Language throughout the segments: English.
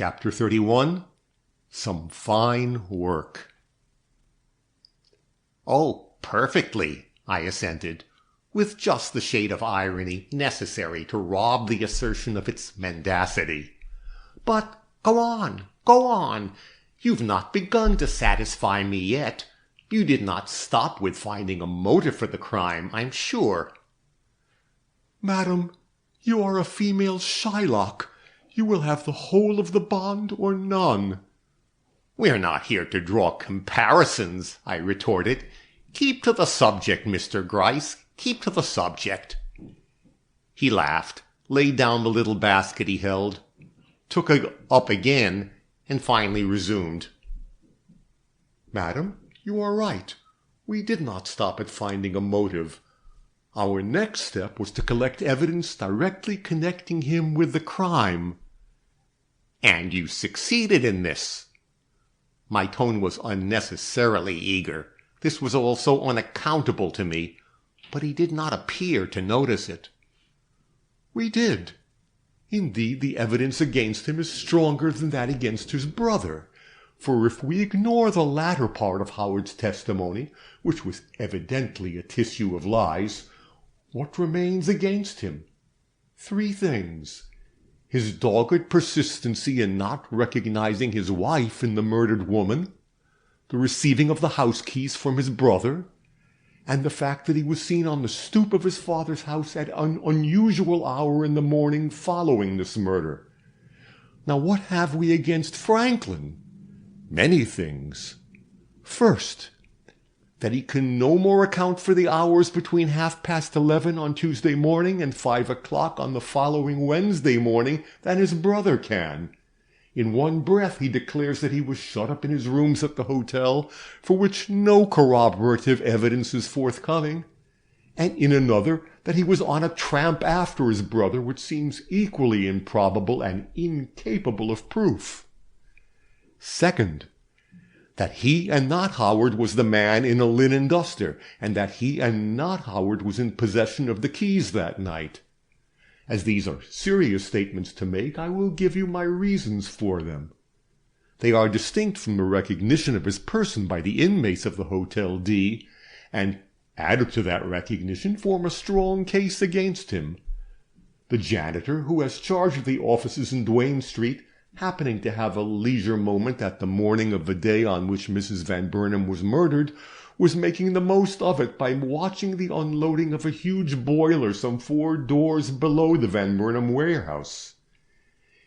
Chapter 31. Some Fine Work. "Oh, perfectly," I assented, with just the shade of irony necessary to rob the assertion of its mendacity. "But go on, go on. You've not begun to satisfy me yet. You did not stop with finding a motive for the crime, I'm sure." "Madam, you are a female Shylock. You will have the whole of the bond or none." "We're not here to draw comparisons," I retorted. "Keep to the subject, Mr. Gryce. Keep to the subject." He laughed, laid down the little basket he held, took it up again, and finally resumed. "Madam, you are right. We did not stop at finding a motive. Our next step was to collect evidence directly connecting him with the crime." "And you succeeded in this." My tone was unnecessarily eager. This was all so unaccountable to me, but he did not appear to notice it. "We did. Indeed, the evidence against him is stronger than that against his brother. For if we ignore the latter part of Howard's testimony, which was evidently a tissue of lies, what remains against him? 3 things. His dogged persistency in not recognizing his wife in the murdered woman, the receiving of the house keys from his brother, and the fact that he was seen on the stoop of his father's house at an unusual hour in the morning following this murder. Now what have we against Franklin? Many things. First, that he can no more account for the hours between 11:30 on Tuesday morning and 5 o'clock on the following Wednesday morning than his brother can. In one breath he declares that he was shut up in his rooms at the hotel, for which no corroborative evidence is forthcoming, and in another that he was on a tramp after his brother, which seems equally improbable and incapable of proof. Second, that he and not Howard was the man in a linen duster, and that he and not Howard was in possession of the keys that night. As these are serious statements to make, I will give you my reasons for them. They are distinct from the recognition of his person by the inmates of the Hotel D, and, added to that recognition, form a strong case against him. The janitor, who has charge of the offices in Duane Street, happening to have a leisure moment at the morning of the day on which Mrs. Van Burnham was murdered, was making the most of it by watching the unloading of a huge boiler some 4 doors below the Van Burnham warehouse.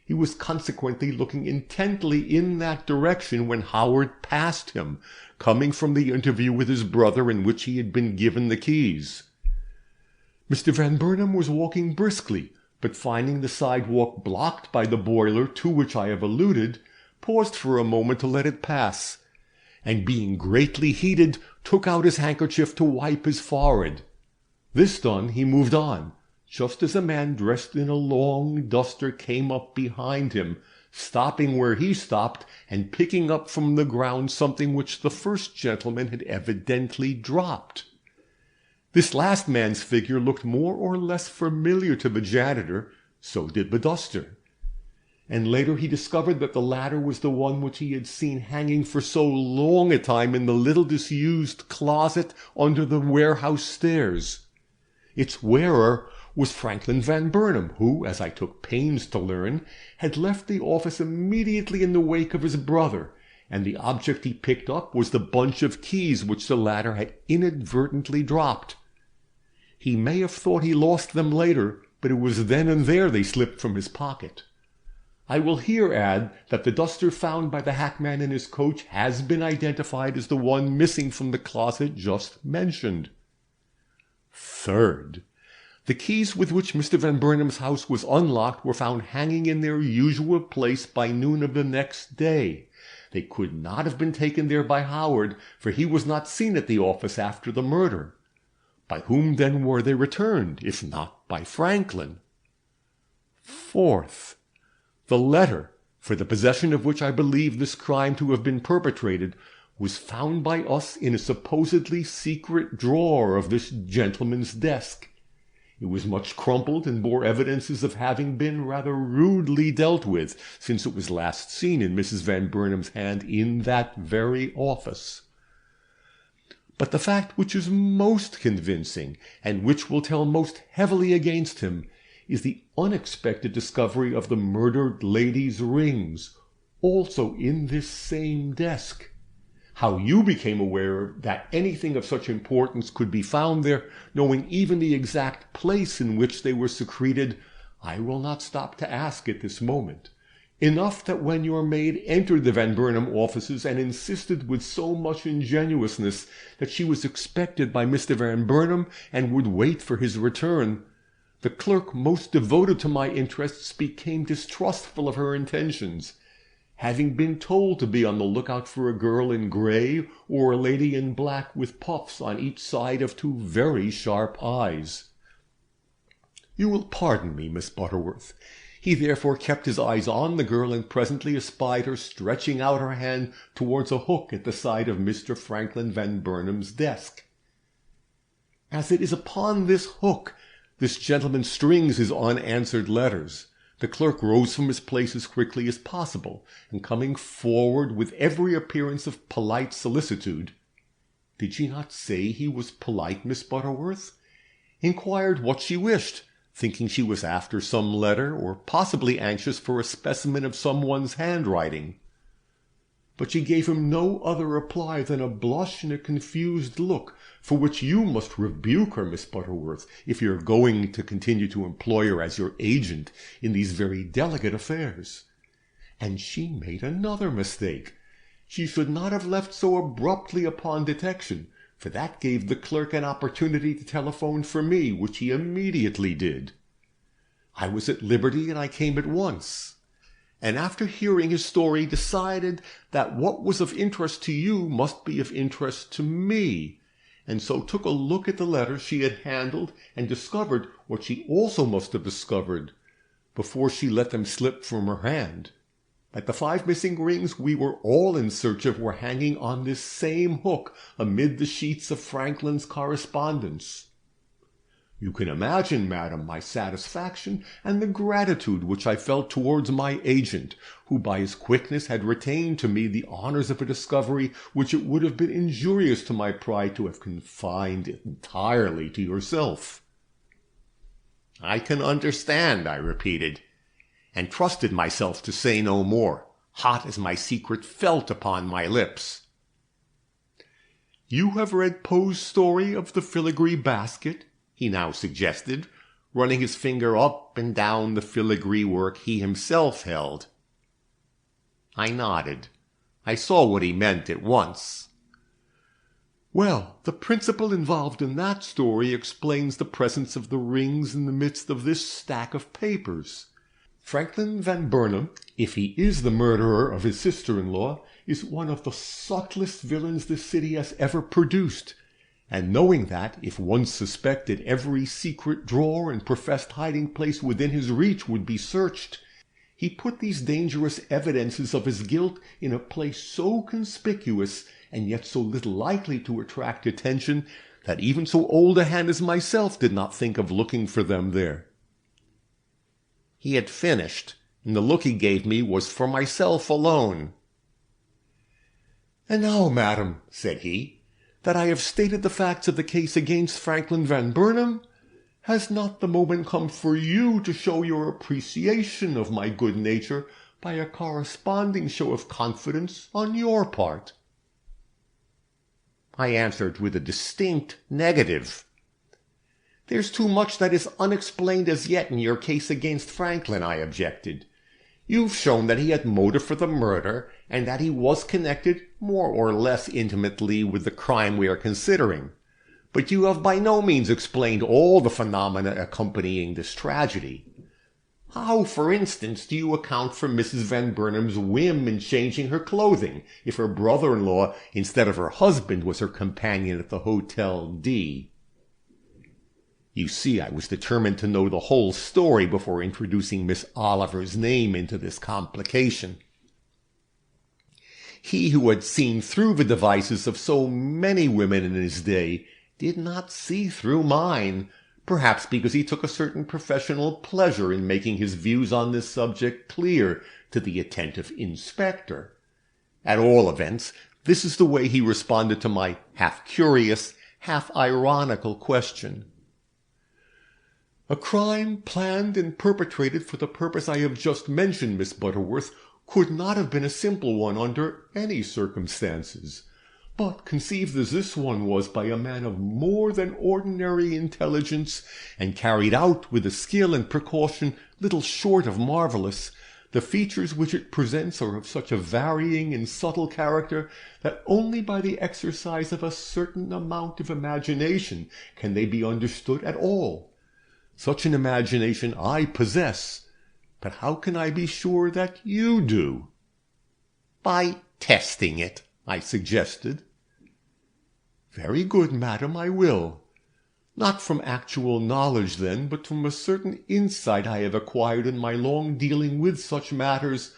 He was consequently looking intently in that direction when Howard passed him, coming from the interview with his brother in which he had been given the keys. Mr. Van Burnham was walking briskly, but finding the sidewalk blocked by the boiler to which I have alluded, paused for a moment to let it pass, and being greatly heated, took out his handkerchief to wipe his forehead. This done, he moved on, just as a man dressed in a long duster came up behind him, stopping where he stopped and picking up from the ground something which the first gentleman had evidently dropped. This last man's figure looked more or less familiar to the janitor, so did the duster. And later he discovered that the latter was the one which he had seen hanging for so long a time in the little disused closet under the warehouse stairs. Its wearer was Franklin Van Burnham, who, as I took pains to learn, had left the office immediately in the wake of his brother, and the object he picked up was the bunch of keys which the latter had inadvertently dropped. He may have thought he lost them later, but it was then and there they slipped from his pocket. I will here add that the duster found by the hackman in his coach has been identified as the one missing from the closet just mentioned. Third, the keys with which Mr. Van Burnham's house was unlocked were found hanging in their usual place by noon of the next day. They could not have been taken there by Howard, for he was not seen at the office after the murder. By whom then were they returned, if not by Franklin? Fourth, the letter, for the possession of which I believe this crime to have been perpetrated, was found by us in a supposedly secret drawer of this gentleman's desk. It was much crumpled and bore evidences of having been rather rudely dealt with since it was last seen in Mrs. Van Burnham's hand in that very office. But the fact which is most convincing, and which will tell most heavily against him, is the unexpected discovery of the murdered lady's rings, also in this same desk. How you became aware that anything of such importance could be found there, knowing even the exact place in which they were secreted, I will not stop to ask at this moment. Enough that when your maid entered the Van Burnham offices and insisted with so much ingenuousness that she was expected by Mr. Van Burnham and would wait for his return, the clerk most devoted to my interests became distrustful of her intentions, having been told to be on the lookout for a girl in gray or a lady in black with puffs on each side of two very sharp eyes. You will pardon me, Miss Butterworth. He therefore kept his eyes on the girl and presently espied her stretching out her hand towards a hook at the side of Mr. Franklin Van Burnham's desk. As it is upon this hook this gentleman strings his unanswered letters, the clerk rose from his place as quickly as possible, and coming forward with every appearance of polite solicitude, "Did she not say he was polite, Miss Butterworth?" inquired what she wished, thinking she was after some letter, or possibly anxious for a specimen of someone's handwriting. But she gave him no other reply than a blush and a confused look, for which you must rebuke her, Miss Butterworth, if you are going to continue to employ her as your agent in these very delicate affairs. And she made another mistake. She should not have left so abruptly upon detection, for that gave the clerk an opportunity to telephone for me, which he immediately did. I was at liberty, and I came at once, and after hearing his story decided that what was of interest to you must be of interest to me, and so took a look at the letters she had handled and discovered what she also must have discovered before she let them slip from her hand, that the 5 missing rings we were all in search of were hanging on this same hook amid the sheets of Franklin's correspondence. You can imagine, madam, my satisfaction and the gratitude which I felt towards my agent, who by his quickness had retained to me the honors of a discovery which it would have been injurious to my pride to have confined entirely to yourself. "I can understand," I repeated, and trusted myself to say no more, hot as my secret felt upon my lips. "You have read Poe's story of the filigree basket?" he now suggested, running his finger up and down the filigree work he himself held. I nodded. I saw what he meant at once. "Well, the principle involved in that story explains the presence of the rings in the midst of this stack of papers. Franklin Van Burnham, if he is the murderer of his sister-in-law, is one of the subtlest villains this city has ever produced, and knowing that, if once suspected, every secret drawer and professed hiding-place within his reach would be searched, he put these dangerous evidences of his guilt in a place so conspicuous and yet so little likely to attract attention that even so old a hand as myself did not think of looking for them there." He had finished, and the look he gave me was for myself alone. "And now, madam," said he, "that I have stated the facts of the case against Franklin Van Burnham, has not the moment come for you to show your appreciation of my good nature by a corresponding show of confidence on your part?" I answered with a distinct negative. "There's too much that is unexplained as yet in your case against Franklin," I objected. "You've shown that he had motive for the murder, and that he was connected more or less intimately with the crime we are considering. But you have by no means explained all the phenomena accompanying this tragedy. How, for instance, do you account for Mrs. Van Burnham's whim in changing her clothing, if her brother-in-law, instead of her husband, was her companion at the Hotel D? You see, I was determined to know the whole story before introducing Miss Oliver's name into this complication. He who had seen through the devices of so many women in his day did not see through mine, perhaps because he took a certain professional pleasure in making his views on this subject clear to the attentive inspector. At all events, this is the way he responded to my half-curious, half-ironical question. A crime planned and perpetrated for the purpose I have just mentioned, Miss Butterworth, could not have been a simple one under any circumstances. But conceived as this one was by a man of more than ordinary intelligence, and carried out with a skill and precaution little short of marvellous, the features which it presents are of such a varying and subtle character that only by the exercise of a certain amount of imagination can they be understood at all. Such an imagination I possess, but how can I be sure that you do? By testing it, I suggested. Very good, madam, I will. Not from actual knowledge, then, but from a certain insight I have acquired in my long dealing with such matters,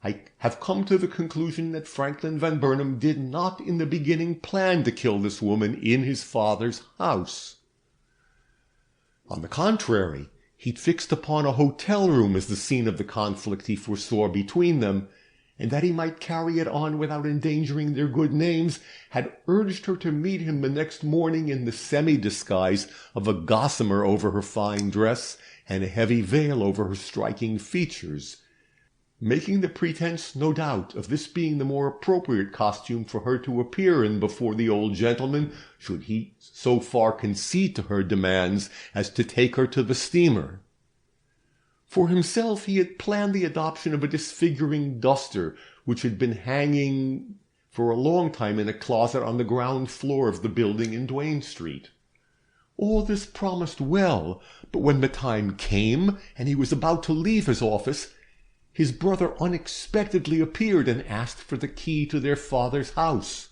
I have come to the conclusion that Franklin Van Burnham did not in the beginning plan to kill this woman in his father's house. On the contrary, he'd fixed upon a hotel room as the scene of the conflict he foresaw between them, and that he might carry it on without endangering their good names, had urged her to meet him the next morning in the semi-disguise of a gossamer over her fine dress and a heavy veil over her striking features, making the pretense, no doubt, of this being the more appropriate costume for her to appear in before the old gentleman, should he so far concede to her demands as to take her to the steamer. For himself, he had planned the adoption of a disfiguring duster which had been hanging for a long time in a closet on the ground floor of the building in Duane Street. All this promised well, but when the time came and he was about to leave his office, his brother unexpectedly appeared and asked for the key to their father's house.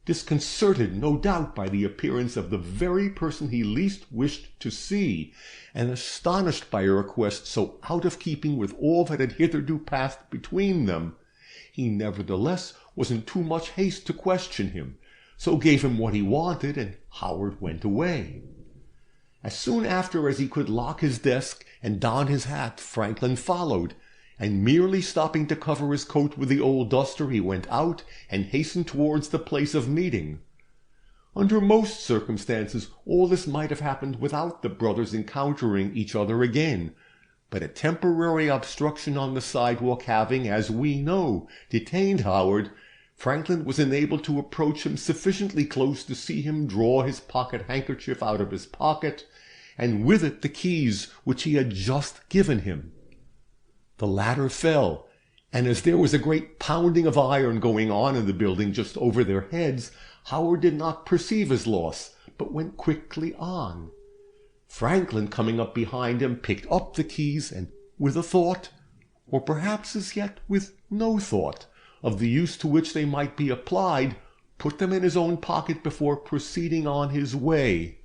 Disconcerted, no doubt, by the appearance of the very person he least wished to see, and astonished by a request so out of keeping with all that had hitherto passed between them, he nevertheless was in too much haste to question him, so gave him what he wanted, and Howard went away. As soon after as he could lock his desk and don his hat, Franklin followed, and merely stopping to cover his coat with the old duster, he went out and hastened towards the place of meeting. Under most circumstances, all this might have happened without the brothers encountering each other again, but a temporary obstruction on the sidewalk having, as we know, detained Howard, Franklin was enabled to approach him sufficiently close to see him draw his pocket-handkerchief out of his pocket, and with it the keys which he had just given him. The latter fell, and as there was a great pounding of iron going on in the building just over their heads, Howard did not perceive his loss, but went quickly on. Franklin, coming up behind him, picked up the keys, and with a thought, or perhaps as yet with no thought, of the use to which they might be applied, put them in his own pocket before proceeding on his way.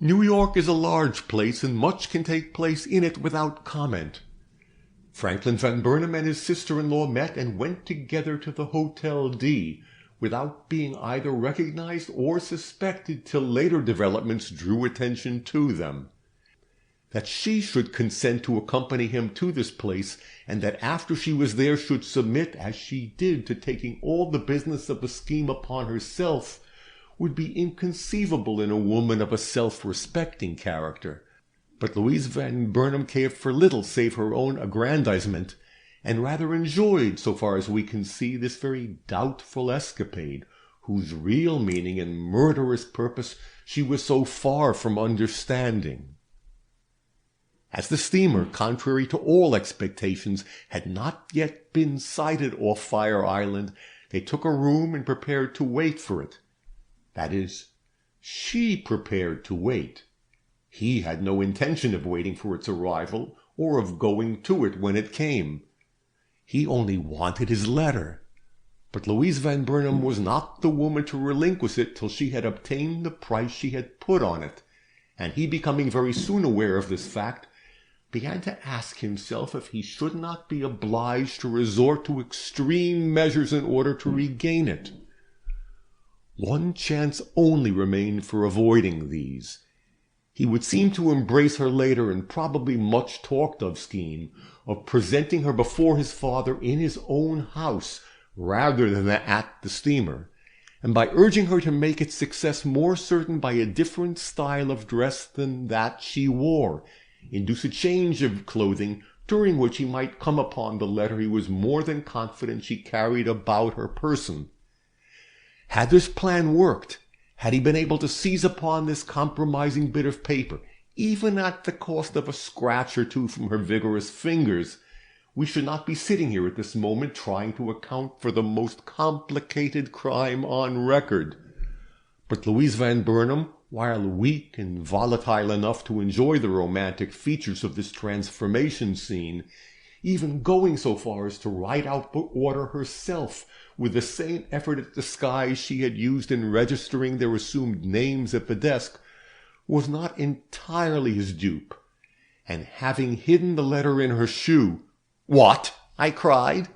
New York is a large place, and much can take place in it without comment. Franklin Van Burnham and his sister-in-law met and went together to the Hotel D, without being either recognized or suspected till later developments drew attention to them. That she should consent to accompany him to this place, and that after she was there should submit, as she did, to taking all the business of the scheme upon herself, would be inconceivable in a woman of a self-respecting character. But Louise Van Burnham cared for little save her own aggrandizement, and rather enjoyed, so far as we can see, this very doubtful escapade, whose real meaning and murderous purpose she was so far from understanding. As the steamer, contrary to all expectations, had not yet been sighted off Fire Island, they took a room and prepared to wait for it. That is, she prepared to wait. He had no intention of waiting for its arrival, or of going to it when it came. He only wanted his letter. But Louise Van Burnham was not the woman to relinquish it till she had obtained the price she had put on it, and he, becoming very soon aware of this fact, began to ask himself if he should not be obliged to resort to extreme measures in order to regain it. One chance only remained for avoiding these. He would seem to embrace her later and probably much talked of scheme of presenting her before his father in his own house rather than at the steamer, and by urging her to make its success more certain by a different style of dress than that she wore, induce a change of clothing during which he might come upon the letter he was more than confident she carried about her person. Had this plan worked, had he been able to seize upon this compromising bit of paper, even at the cost of a scratch or two from her vigorous fingers, we should not be sitting here at this moment trying to account for the most complicated crime on record. But Louise Van Burnham, while weak and volatile enough to enjoy the romantic features of this transformation scene, even going so far as to write out the order herself with the same effort at disguise she had used in registering their assumed names at the desk, was not entirely his dupe, and having hidden the letter in her shoe— "What?" I cried.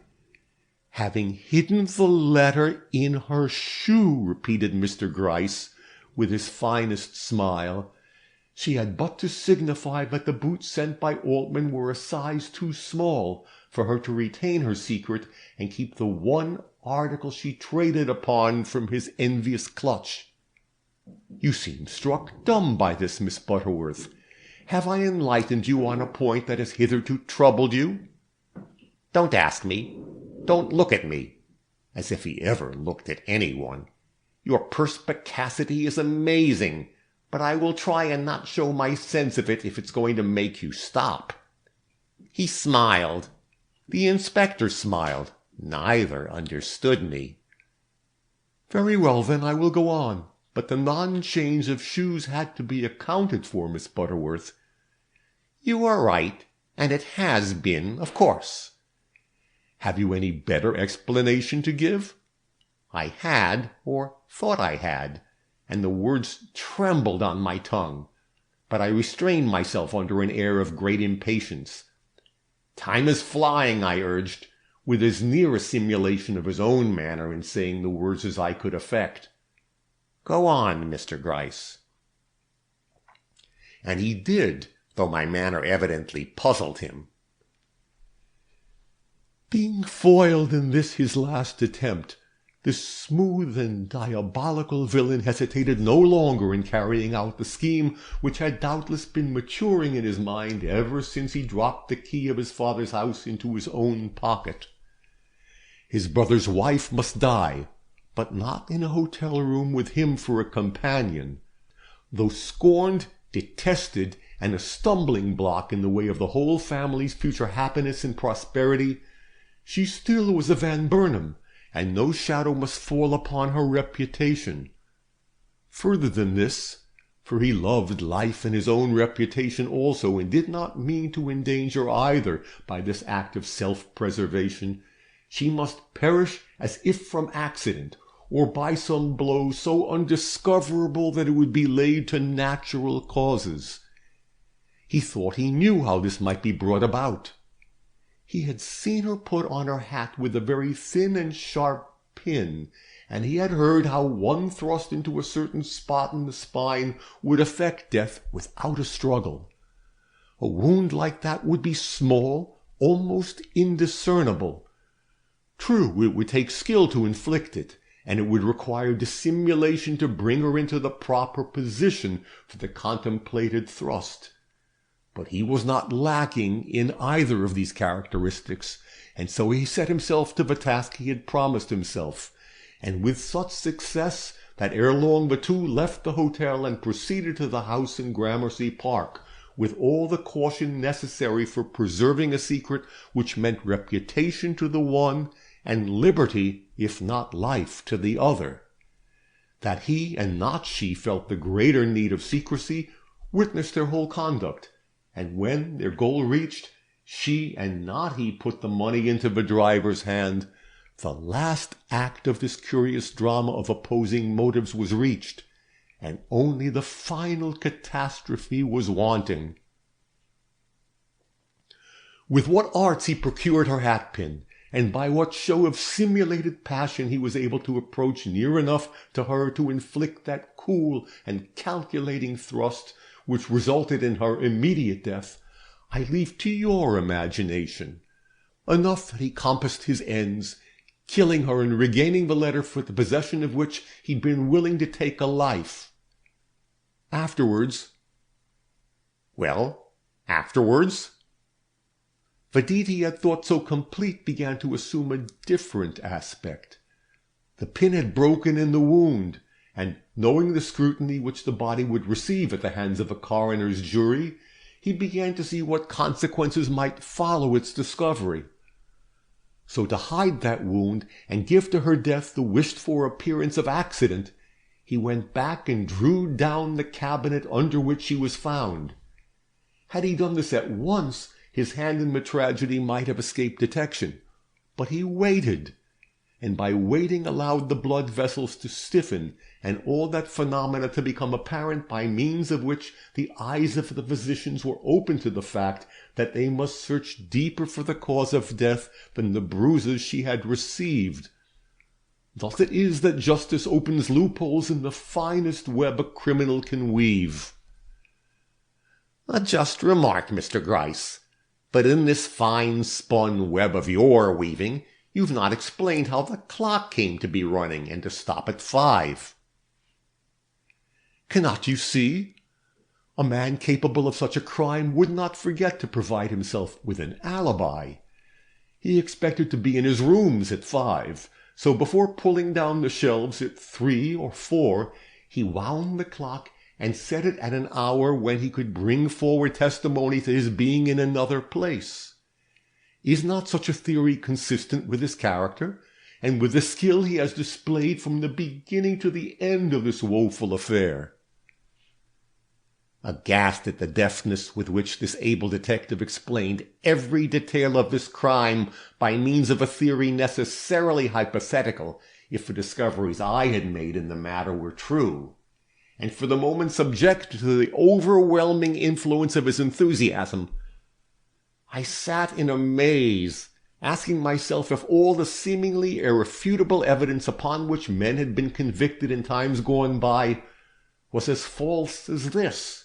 "Having hidden the letter in her shoe," repeated Mr. Gryce, with his finest smile. She had but to signify that the boots sent by Altman were a size too small for her to retain her secret and keep the one article she traded upon from his envious clutch. "You seem struck dumb by this, Miss Butterworth. Have I enlightened you on a point that has hitherto troubled you?" "Don't ask me. Don't look at me." As if he ever looked at anyone. "Your perspicacity is amazing, but I will try and not show my sense of it if it's going to make you stop." He smiled. The inspector smiled. Neither understood me. "Very well, then, I will go on. But the non-change of shoes had to be accounted for, Miss Butterworth." "You are right, and it has been, of course." "Have you any better explanation to give?" I had, or thought I had, and the words trembled on my tongue, but I restrained myself under an air of great impatience. "Time is flying," I urged, with as near a simulation of his own manner in saying the words as I could affect. "Go on, Mr. Gryce." And he did, though my manner evidently puzzled him. Being foiled in this his last attempt, this smooth and diabolical villain hesitated no longer in carrying out the scheme which had doubtless been maturing in his mind ever since he dropped the key of his father's house into his own pocket. His brother's wife must die, but not in a hotel room with him for a companion. Though scorned, detested, and a stumbling block in the way of the whole family's future happiness and prosperity, she still was a Van Burnham, and no shadow must fall upon her reputation. Further than this, for he loved life and his own reputation also, and did not mean to endanger either by this act of self-preservation, she must perish as if from accident, or by some blow so undiscoverable that it would be laid to natural causes. He thought he knew how this might be brought about. He had seen her put on her hat with a very thin and sharp pin, and he had heard how one thrust into a certain spot in the spine would effect death without a struggle. A wound like that would be small, almost indiscernible. True, it would take skill to inflict it, and it would require dissimulation to bring her into the proper position for the contemplated thrust. But he was not lacking in either of these characteristics, and so he set himself to the task he had promised himself, and with such success that ere long the two left the hotel and proceeded to the house in Gramercy Park, with all the caution necessary for preserving a secret which meant reputation to the one and liberty, if not life, to the other. That he and not she felt the greater need of secrecy witnessed their whole conduct, and when, their goal reached, she and not he put the money into the driver's hand, the last act of this curious drama of opposing motives was reached, and only the final catastrophe was wanting. With what arts he procured her hatpin, and by what show of simulated passion he was able to approach near enough to her to inflict that cool and calculating thrust which resulted in her immediate death, I leave to your imagination. Enough that he compassed his ends, killing her and regaining the letter for the possession of which he'd been willing to take a life. Afterwards, the deed he had thought so complete began to assume a different aspect. The pin had broken in the wound, and knowing the scrutiny which the body would receive at the hands of a coroner's jury, he began to see what consequences might follow its discovery. So to hide that wound and give to her death the wished-for appearance of accident, he went back and drew down the cabinet under which she was found. Had he done this at once, his hand in the tragedy might have escaped detection. But he waited, and by waiting allowed the blood vessels to stiffen, and all that phenomena to become apparent by means of which the eyes of the physicians were open to the fact that they must search deeper for the cause of death than the bruises she had received. Thus it is that justice opens loopholes in the finest web a criminal can weave. A just remark, Mr. Gryce. But in this fine-spun web of your weaving, you've not explained how the clock came to be running and to stop at 5. Cannot you see? A man capable of such a crime would not forget to provide himself with an alibi. He expected to be in his rooms at 5, so before pulling down the shelves at 3 or 4, he wound the clock and set it at an hour when he could bring forward testimony to his being in another place. Is not such a theory consistent with his character, and with the skill he has displayed from the beginning to the end of this woeful affair? Aghast at the deftness with which this able detective explained every detail of this crime by means of a theory necessarily hypothetical if the discoveries I had made in the matter were true, and for the moment subject to the overwhelming influence of his enthusiasm, I sat in a maze, asking myself if all the seemingly irrefutable evidence upon which men had been convicted in times gone by was as false as this.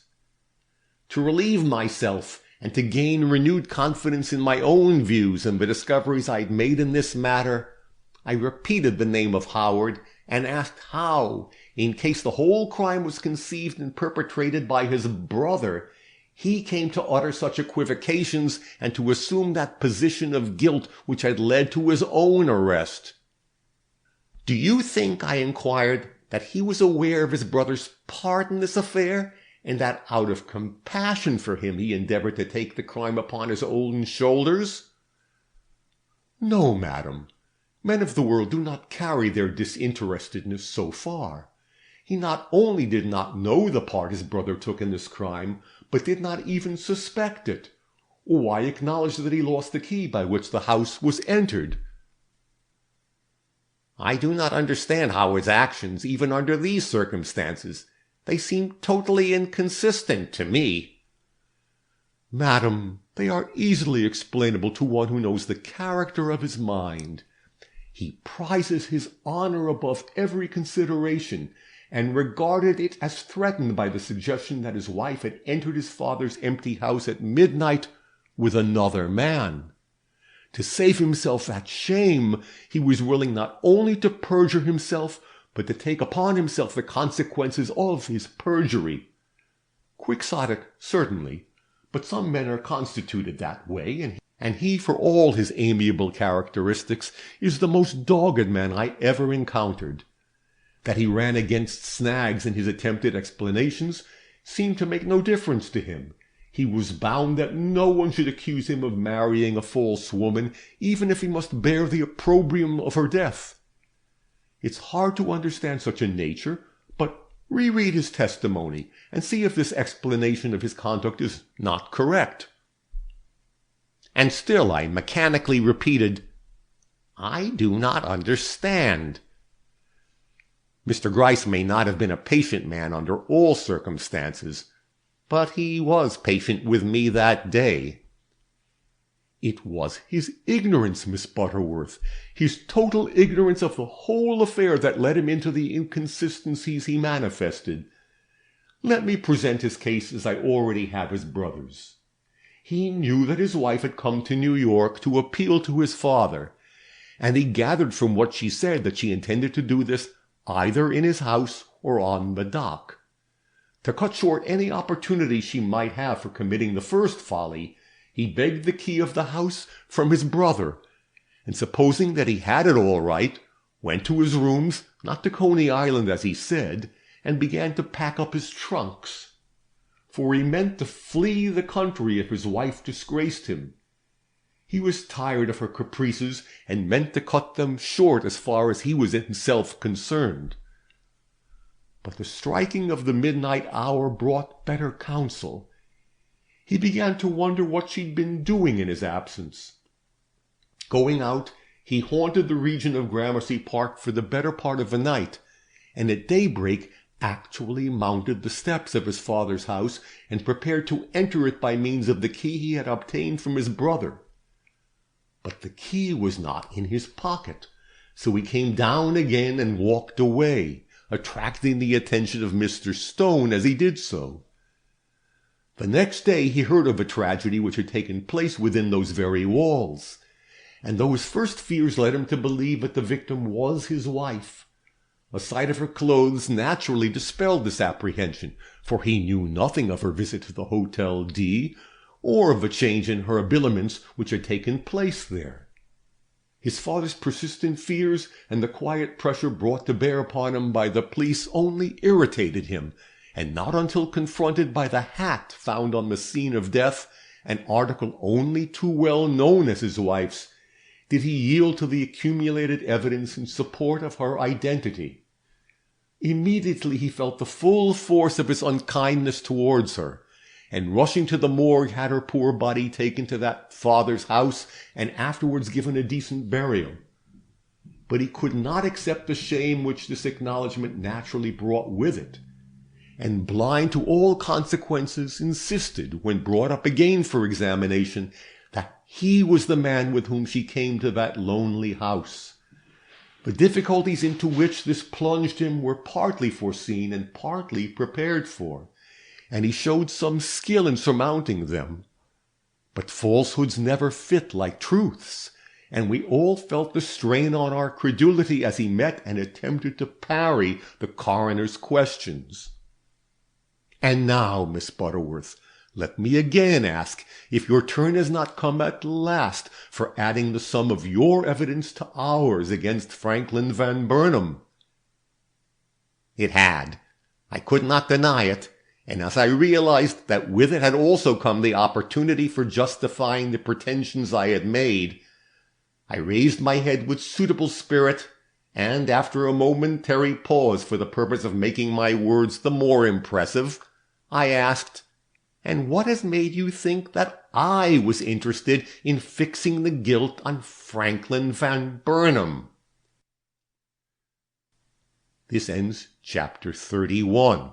To relieve myself and to gain renewed confidence in my own views and the discoveries I had made in this matter, I repeated the name of Howard and asked how, in case the whole crime was conceived and perpetrated by his brother, he came to utter such equivocations and to assume that position of guilt which had led to his own arrest. Do you think, I inquired, that he was aware of his brother's part in this affair, and that out of compassion for him he endeavored to take the crime upon his own shoulders? No, madam. Men of the world do not carry their disinterestedness so far. He not only did not know the part his brother took in this crime, but did not even suspect it. Why acknowledge that he lost the key by which the house was entered? I do not understand Howard's actions even under these circumstances. They seem totally inconsistent to me. Madam, they are easily explainable to one who knows the character of his mind. He prizes his honor above every consideration, and regarded it as threatened by the suggestion that his wife had entered his father's empty house at midnight with another man. To save himself that shame, he was willing not only to perjure himself, but to take upon himself the consequences of his perjury. Quixotic, certainly, but some men are constituted that way, and he, for all his amiable characteristics, is the most dogged man I ever encountered. That he ran against snags in his attempted explanations seemed to make no difference to him. He was bound that no one should accuse him of marrying a false woman, even if he must bear the opprobrium of her death. It's hard to understand such a nature, but reread his testimony and see if this explanation of his conduct is not correct. And still I mechanically repeated, I do not understand. Mr. Gryce may not have been a patient man under all circumstances, but he was patient with me that day. It was his ignorance, Miss Butterworth, his total ignorance of the whole affair that led him into the inconsistencies he manifested. Let me present his case as I already have his brother's. He knew that his wife had come to New York to appeal to his father, and he gathered from what she said that she intended to do this either in his house or on the dock. To cut short any opportunity she might have for committing the first folly, he begged the key of the house from his brother, and supposing that he had it all right, went to his rooms, not to Coney Island as he said, and began to pack up his trunks. For he meant to flee the country if his wife disgraced him. He was tired of her caprices, and meant to cut them short as far as he was himself concerned. But the striking of the midnight hour brought better counsel. He began to wonder what she'd been doing in his absence. Going out, he haunted the region of Gramercy Park for the better part of the night, and at daybreak actually mounted the steps of his father's house and prepared to enter it by means of the key he had obtained from his brother. But the key was not in his pocket, so he came down again and walked away, attracting the attention of Mr. Stone as he did so. The next day he heard of a tragedy which had taken place within those very walls, and though his first fears led him to believe that the victim was his wife, a sight of her clothes naturally dispelled this apprehension, for he knew nothing of her visit to the Hotel D, or of a change in her habiliments which had taken place there. His father's persistent fears and the quiet pressure brought to bear upon him by the police only irritated him, and not until confronted by the hat found on the scene of death, an article only too well known as his wife's, did he yield to the accumulated evidence in support of her identity. Immediately he felt the full force of his unkindness towards her, and rushing to the morgue had her poor body taken to that father's house and afterwards given a decent burial. But he could not accept the shame which this acknowledgment naturally brought with it, and blind to all consequences insisted, when brought up again for examination, that he was the man with whom she came to that lonely house. The difficulties into which this plunged him were partly foreseen and partly prepared for, and he showed some skill in surmounting them. But falsehoods never fit like truths, and we all felt the strain on our credulity as he met and attempted to parry the coroner's questions. And now, Miss Butterworth, let me again ask if your turn has not come at last for adding the sum of your evidence to ours against Franklin Van Burnham. It had. I could not deny it, and as I realized that with it had also come the opportunity for justifying the pretensions I had made, I raised my head with suitable spirit, and after a momentary pause for the purpose of making my words the more impressive, I asked, "And what has made you think that I was interested in fixing the guilt on Franklin Van Burnham?" This ends Chapter 31.